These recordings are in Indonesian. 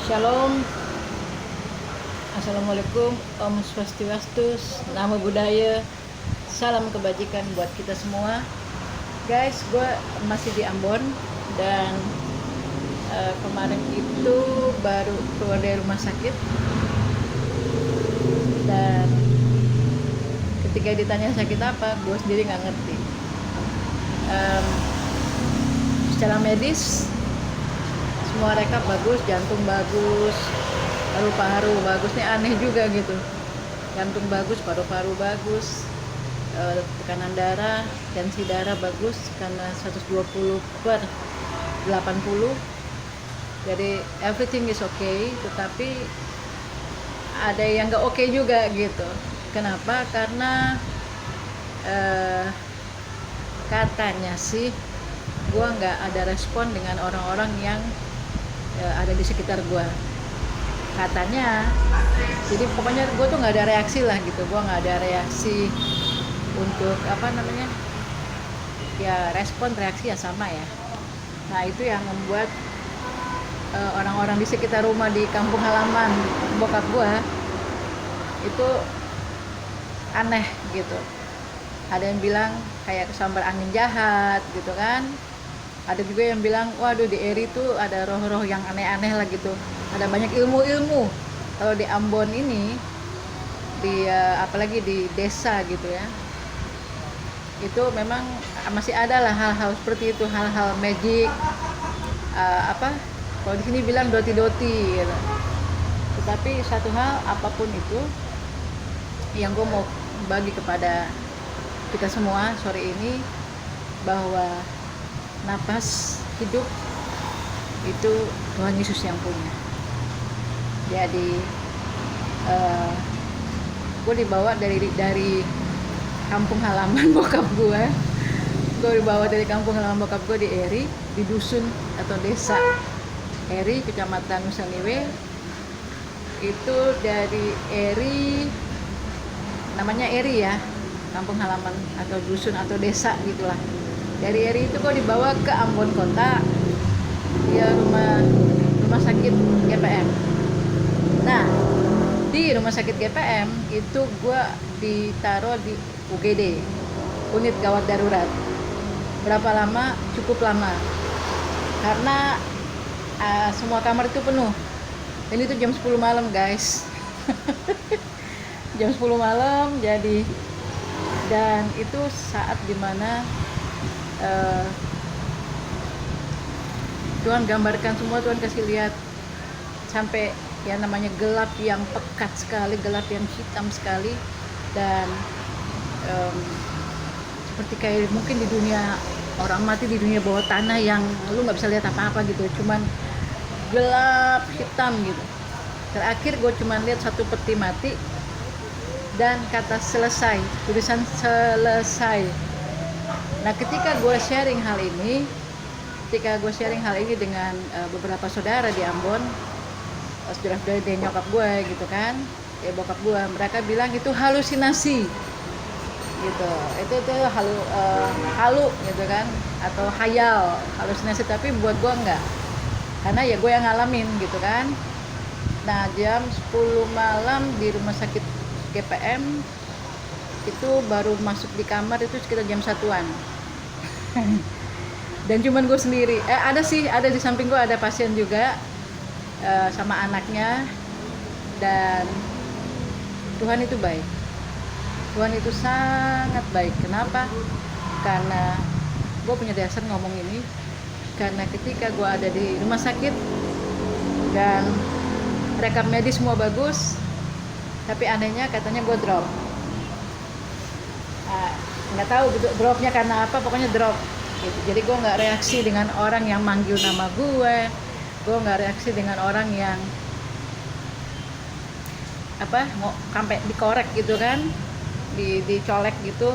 Shalom, Assalamualaikum, Om Swastiastu, Namo Buddhaya, salam kebajikan buat kita semua. Guys, gue masih di Ambon dan kemarin itu baru keluar dari rumah sakit. Dan ketika ditanya sakit apa, gue sendiri nggak ngerti. Secara medis semua rekap bagus, jantung bagus, paru-paru bagus. Nih aneh juga gitu, jantung bagus, paru-paru bagus, tekanan darah, tensi darah bagus karena 120/80. Jadi everything is okay, tetapi ada yang nggak oke juga gitu. Kenapa? Karena katanya sih gue nggak ada respon dengan orang-orang yang ada di sekitar gue, katanya. Jadi pokoknya gue tuh nggak ada reaksi lah gitu. Gue nggak ada reaksi untuk respon reaksi ya sama ya. Nah itu yang membuat orang-orang di sekitar rumah di kampung halaman bokap gue itu aneh gitu. Ada yang bilang kayak kesambar angin jahat gitu kan. Ada juga yang bilang, waduh di Eri tuh ada roh-roh yang aneh-aneh lah gitu. Ada banyak ilmu-ilmu. Kalau di Ambon ini, apalagi di desa gitu ya, itu memang masih ada lah hal-hal seperti itu, hal-hal magic. Kalau di sini bilang doti-doti gitu. Tetapi satu hal, apapun itu, yang gue mau bagi kepada kita semua sore ini, bahwa napas hidup itu Tuhan Yesus yang punya. Jadi gue dibawa dari kampung halaman bokap gue. Gue dibawa dari kampung halaman bokap gue di Eri, di dusun atau desa Eri, kecamatan Nusaniwe. Itu dari Eri, namanya Eri ya, kampung halaman atau dusun atau desa gitulah. Dari Eri itu gue dibawa ke Ambon kota, ya rumah sakit GPM. Nah di rumah sakit GPM itu gue ditaruh di UGD, unit gawat darurat. Berapa lama? Cukup lama, karena semua kamar itu penuh. Dan itu jam 10 malam guys. Jam 10 malam jadi. Dan itu saat dimana Tuhan gambarkan semua, Tuhan kasih lihat sampai ya namanya gelap yang pekat sekali, gelap yang hitam sekali. Dan seperti kayak mungkin di dunia orang mati, di dunia bawah tanah yang lu nggak bisa lihat apa-apa gitu, cuman gelap hitam gitu. Terakhir gue cuman lihat satu peti mati dan kata selesai, tulisan selesai. Nah ketika gue sharing hal ini dengan beberapa saudara di Ambon, saudara-saudara dari nyokap gue gitu kan, ya bokap gue, mereka bilang itu halusinasi gitu, itu halu gitu kan, atau hayal, halusinasi. Tapi buat gue enggak, karena ya gue yang ngalamin gitu kan. Nah jam 10 malam di rumah sakit GPM itu baru masuk di kamar itu sekitar jam 1-an. Dan cuman gue sendiri. Ada di samping gue ada pasien juga, sama anaknya. Dan Tuhan itu baik. Tuhan itu sangat baik. Kenapa? Karena gue punya dasar ngomong ini. Karena ketika gue ada di rumah sakit dan rekap medis semua bagus, tapi anehnya katanya gue drop. Nggak tahu dropnya karena apa, pokoknya drop gitu. Jadi gue nggak reaksi dengan orang yang manggil nama gue nggak reaksi dengan orang yang mau sampai dikorek gitu kan, dicolek gitu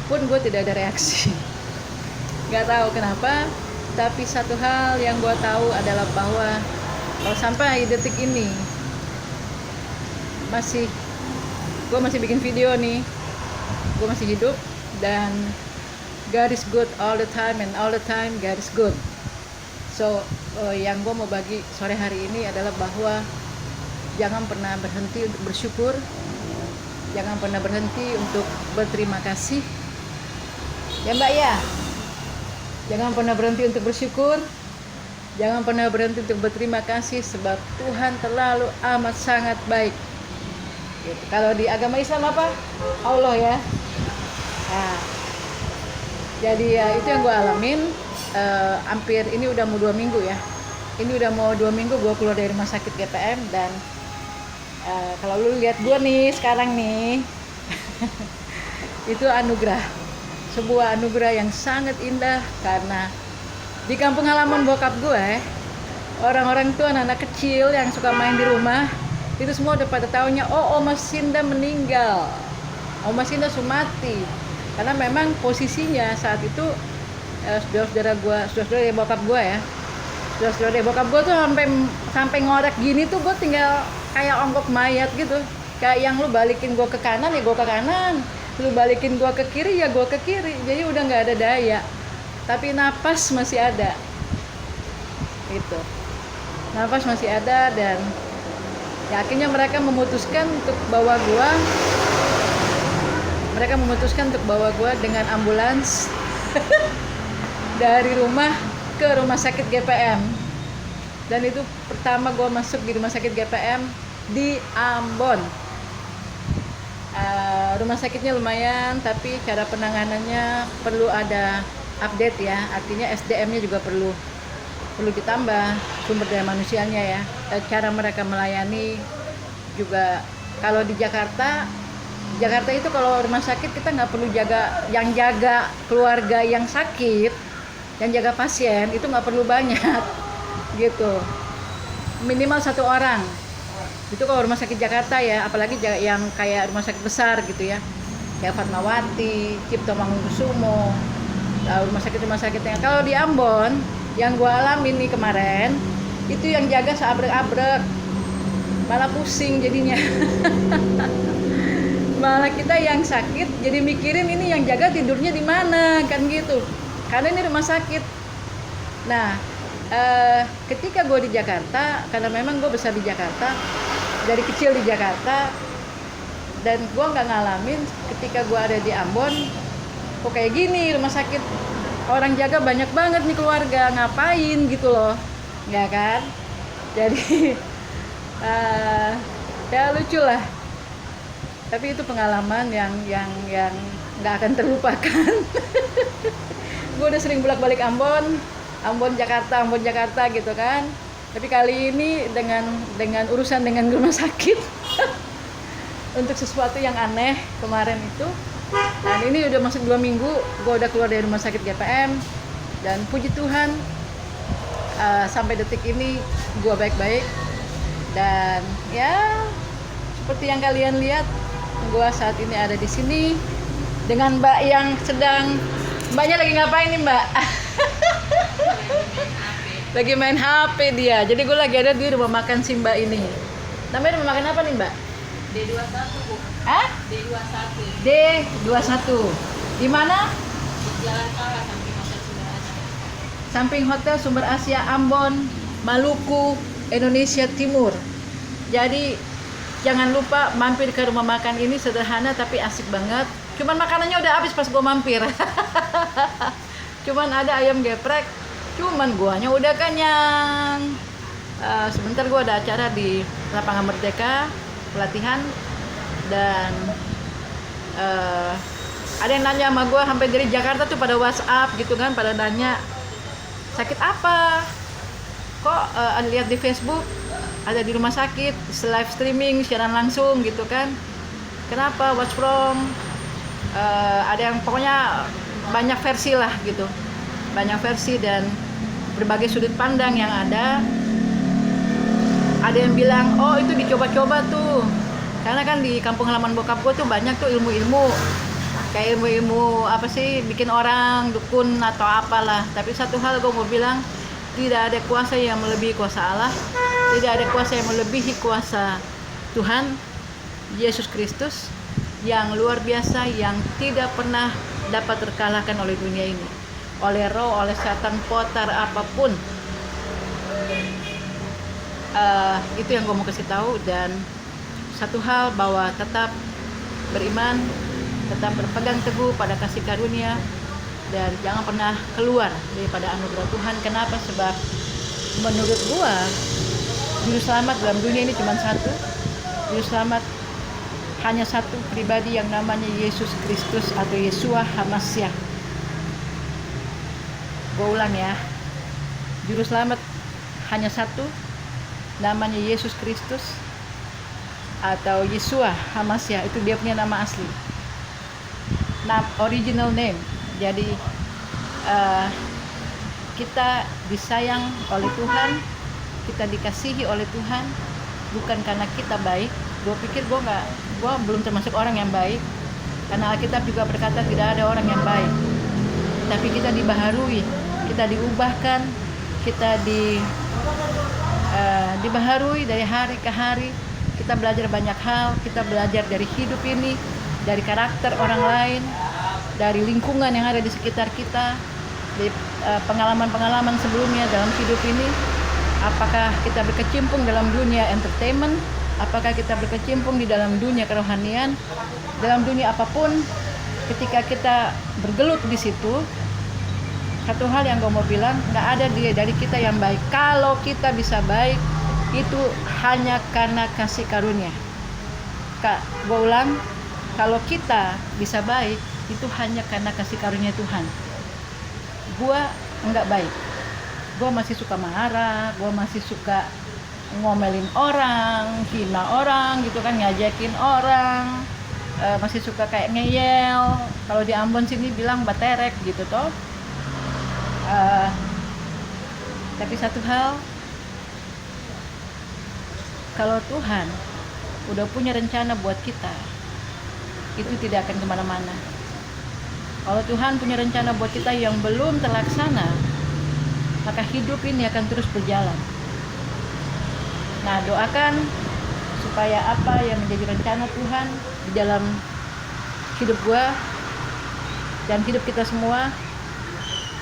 pun gue tidak ada reaksi. Nggak tahu kenapa, tapi satu hal yang gue tahu adalah bahwa kalau sampai detik ini gue masih bikin video nih, gue masih hidup, dan God is good all the time, and all the time God is good. So yang gue mau bagi sore hari ini adalah bahwa jangan pernah berhenti untuk bersyukur, jangan pernah berhenti untuk berterima kasih, ya Mbak ya. Jangan pernah berhenti untuk bersyukur, jangan pernah berhenti untuk berterima kasih, sebab Tuhan terlalu amat sangat baik. Gitu. Kalau di agama Islam apa? Allah ya. Nah, jadi ya itu yang gue alamin. Hampir ini udah mau 2 minggu ya. Ini udah mau 2 minggu gue keluar dari rumah sakit GPM, dan kalau lu lihat gue nih sekarang nih, itu anugerah, sebuah anugerah yang sangat indah. Karena di kampung halaman bokap gue, orang-orang tuh anak-anak kecil yang suka main di rumah, itu semua udah pada taunya, oh Oma Sinda meninggal, Oma Sinda Sumati. Karena memang posisinya saat itu saudara-saudara gue, saudara-saudara dari bokap gue ya, saudara-saudara dari bokap gue tuh sampai ngorek gini tuh, gue tinggal kayak ongkok mayat gitu. Kayak yang lu balikin gue ke kanan ya gue ke kanan, lu balikin gue ke kiri ya gue ke kiri. Jadi udah nggak ada daya, tapi napas masih ada gitu, napas masih ada. Dan ya, akhirnya mereka memutuskan untuk bawa gua dengan ambulans dari rumah ke rumah sakit GPM. Dan itu pertama gua masuk di rumah sakit GPM di Ambon. Rumah sakitnya lumayan, tapi cara penanganannya perlu ada update ya. Artinya SDM-nya juga perlu ditambah, sumber daya manusianya ya. Cara mereka melayani juga. Kalau di Jakarta itu kalau rumah sakit kita nggak perlu jaga keluarga yang sakit, yang jaga pasien itu nggak perlu banyak gitu, minimal 1 orang. Itu kalau rumah sakit Jakarta ya, apalagi yang kayak rumah sakit besar gitu ya, kayak Fatmawati, Cipto Mangunkusumo, rumah sakit yang. Kalau di Ambon yang gue alamin nih kemarin, itu yang jaga seabrek-abrek, malah pusing jadinya. Malah kita yang sakit jadi mikirin ini yang jaga tidurnya di mana kan gitu, karena ini rumah sakit. Nah, ketika gue di Jakarta, karena memang gue besar di Jakarta, dari kecil di Jakarta, dan gue nggak ngalamin ketika gue ada di Ambon kok kayak gini rumah sakit, orang jaga banyak banget nih keluarga, ngapain gitu loh, nggak kan? Jadi ya lucu lah, tapi itu pengalaman yang nggak akan terlupakan. Gue udah sering bolak-balik Ambon Jakarta gitu kan, tapi kali ini dengan urusan dengan rumah sakit untuk sesuatu yang aneh kemarin itu. Dan ini udah masuk 2 minggu gue udah keluar dari rumah sakit GPM, dan puji Tuhan sampai detik ini gue baik-baik. Dan ya seperti yang kalian lihat, gue saat ini ada di sini dengan Mbak yang Mbaknya lagi ngapain nih Mbak? Lagi main HP dia. Jadi gue lagi ada di rumah makan si Mbak ini. Namanya rumah makan apa nih Mbak? D21 Bu. Hah? D21. D21. Di mana? Jalan Kala samping Hotel Sumber Asia. Samping Hotel Sumber Asia, Ambon, Maluku, Indonesia Timur. Jadi jangan lupa mampir ke rumah makan ini, sederhana tapi asik banget. Cuman makanannya udah habis pas gue mampir. Cuman ada ayam geprek, cuman guanya udah kenyang. Sebentar gue ada acara di Lapangan Merdeka, pelatihan. Dan ada yang nanya sama gue sampai dari Jakarta tuh pada WhatsApp gitu kan, pada nanya sakit apa, kok lihat di Facebook ada di rumah sakit, live streaming siaran langsung gitu kan, kenapa, what's wrong. Ada yang pokoknya banyak versi lah gitu, banyak versi dan berbagai sudut pandang yang ada. Ada yang bilang oh itu dicoba-coba tuh, karena kan di kampung halaman bokap gue tuh banyak tuh ilmu-ilmu, kayak ilmu-ilmu apa sih, bikin orang dukun atau apalah. Tapi satu hal gue mau bilang, tidak ada kuasa yang melebihi kuasa Allah, tidak ada kuasa yang melebihi kuasa Tuhan Yesus Kristus yang luar biasa, yang tidak pernah dapat terkalahkan oleh dunia ini, oleh roh, oleh setan, potar apapun. Itu yang gue mau kasih tahu. Dan satu hal, bahwa tetap beriman, tetap berpegang teguh pada kasih karunia, dan jangan pernah keluar daripada anugerah Tuhan. Kenapa? Sebab menurut gue juru selamat dalam dunia ini cuma satu. Juru selamat hanya satu pribadi, yang namanya Yesus Kristus atau Yeshua HaMashiach. Gue ulang ya, juru selamat hanya satu, namanya Yesus Kristus atau Yeshua HaMashiach. Itu dia punya nama asli, original name. Jadi kita disayang oleh Tuhan, kita dikasihi oleh Tuhan bukan karena kita baik. Gue pikir gue belum termasuk orang yang baik, karena Alkitab juga berkata tidak ada orang yang baik. Tapi kita dibaharui, kita diubahkan, kita dibaharui dari hari ke hari. Kita belajar banyak hal, kita belajar dari hidup ini, dari karakter orang lain, dari lingkungan yang ada di sekitar kita, dari pengalaman-pengalaman sebelumnya dalam hidup ini. Apakah kita berkecimpung dalam dunia entertainment, apakah kita berkecimpung di dalam dunia kerohanian, dalam dunia apapun, ketika kita bergelut di situ, satu hal yang gue mau bilang, nggak ada dia dari kita yang baik. Kalau kita bisa baik, itu hanya karena kasih karunia. Gue ulang, kalau kita bisa baik, itu hanya karena kasih karunia Tuhan. Gue nggak baik, gue masih suka marah, gue masih suka ngomelin orang, hina orang gitu kan, ngajakin orang, masih suka kayak ngeyel. Kalau di Ambon sini bilang baterek gitu toh. Tapi satu hal, kalau Tuhan udah punya rencana buat kita, itu tidak akan kemana-mana. Kalau Tuhan punya rencana buat kita yang belum terlaksana, maka hidup ini akan terus berjalan. Nah, doakan supaya apa yang menjadi rencana Tuhan di dalam hidup gua dan hidup kita semua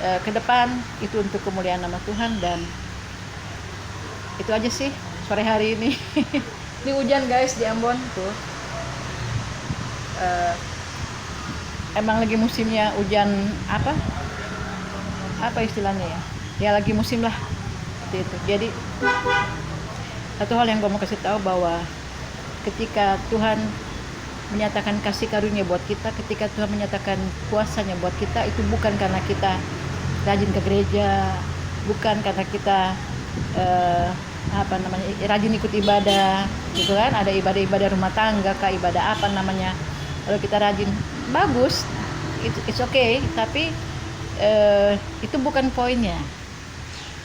ke depan, itu untuk kemuliaan nama Tuhan. Dan itu aja sih sore hari ini. Ini hujan guys di Ambon tuh. Emang lagi musimnya hujan, apa istilahnya ya? Ya lagi musim lah seperti itu. Jadi satu hal yang gue mau kasih tahu, bahwa ketika Tuhan menyatakan kasih karunia buat kita, ketika Tuhan menyatakan kuasanya buat kita, itu bukan karena kita rajin ke gereja, bukan karena kita rajin ikut ibadah gitu kan. Ada ibadah rumah tangga, ibadah apa namanya. Kalau kita rajin, bagus, it's okay, tapi itu bukan poinnya.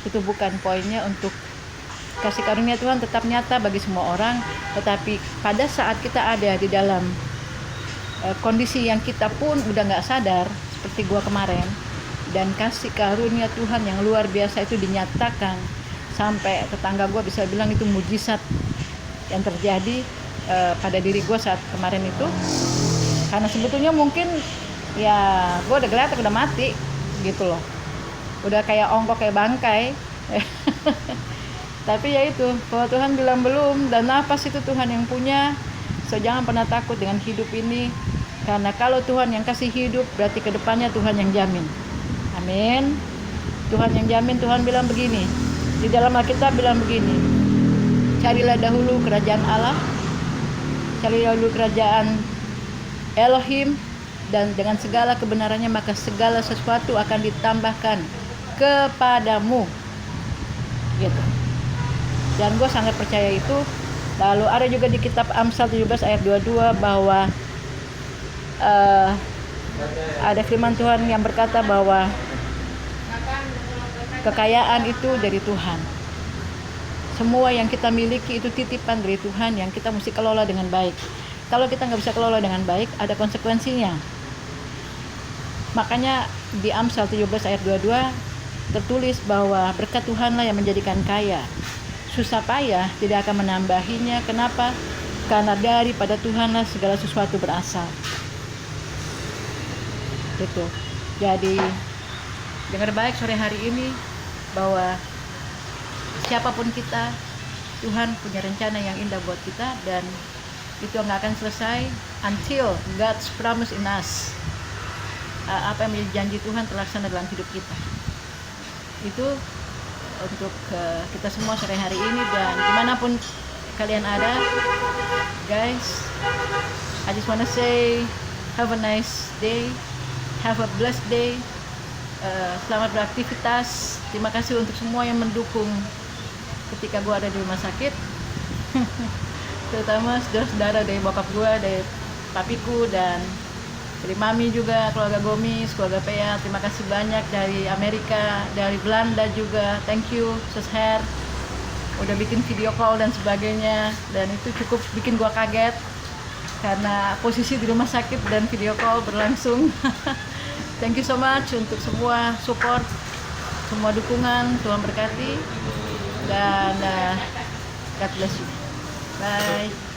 Itu bukan poinnya. Untuk kasih karunia Tuhan tetap nyata bagi semua orang, tetapi pada saat kita ada di dalam kondisi yang kita pun udah nggak sadar, seperti gua kemarin, dan kasih karunia Tuhan yang luar biasa itu dinyatakan, sampai tetangga gua bisa bilang itu mujizat yang terjadi pada diri gua saat kemarin itu. Karena sebetulnya mungkin ya gua udah geletak, udah mati gitu loh, udah kayak ongkok, kayak bangkai. Tapi ya itu, kalau Tuhan bilang belum, dan nafas itu Tuhan yang punya. So jangan pernah takut dengan hidup ini, karena kalau Tuhan yang kasih hidup, berarti kedepannya Tuhan yang jamin. Amin. Tuhan yang jamin. Tuhan bilang begini, di dalam Alkitab bilang begini, carilah dahulu kerajaan Allah, carilah dahulu kerajaan Elohim, dan dengan segala kebenarannya, maka segala sesuatu akan ditambahkan kepadamu gitu. Dan gue sangat percaya itu. Lalu ada juga di kitab Amsal 17 ayat 22 bahwa ada firman Tuhan yang berkata bahwa kekayaan itu dari Tuhan. Semua yang kita miliki itu titipan dari Tuhan yang kita mesti kelola dengan baik. Kalau kita nggak bisa kelola dengan baik, ada konsekuensinya. Makanya di Amsal 17 ayat 22 tertulis bahwa berkat Tuhanlah yang menjadikan kaya, susah payah tidak akan menambahinya. Kenapa? Karena daripada Tuhanlah segala sesuatu berasal. Gitu. Jadi dengar baik sore hari ini, bahwa siapapun kita, Tuhan punya rencana yang indah buat kita, dan itu nggak akan selesai until God's promise in us. Apa yang menjadi janji Tuhan terlaksana dalam hidup kita. Itu untuk kita semua sore hari ini, dan dimanapun kalian ada, guys, I just wanna say have a nice day, have a blessed day. Selamat beraktivitas. Terima kasih untuk semua yang mendukung ketika gue ada di rumah sakit. Terutama saudara-saudara dari bokap gue, dari papiku, dan dari mami juga, keluarga Gomis, keluarga Pea. Terima kasih banyak dari Amerika, dari Belanda juga. Thank you, Sesher, udah bikin video call dan sebagainya, dan itu cukup bikin gua kaget karena posisi di rumah sakit dan video call berlangsung. Thank you so much untuk semua support, semua dukungan. Tuhan berkati, dan God bless you. Bye.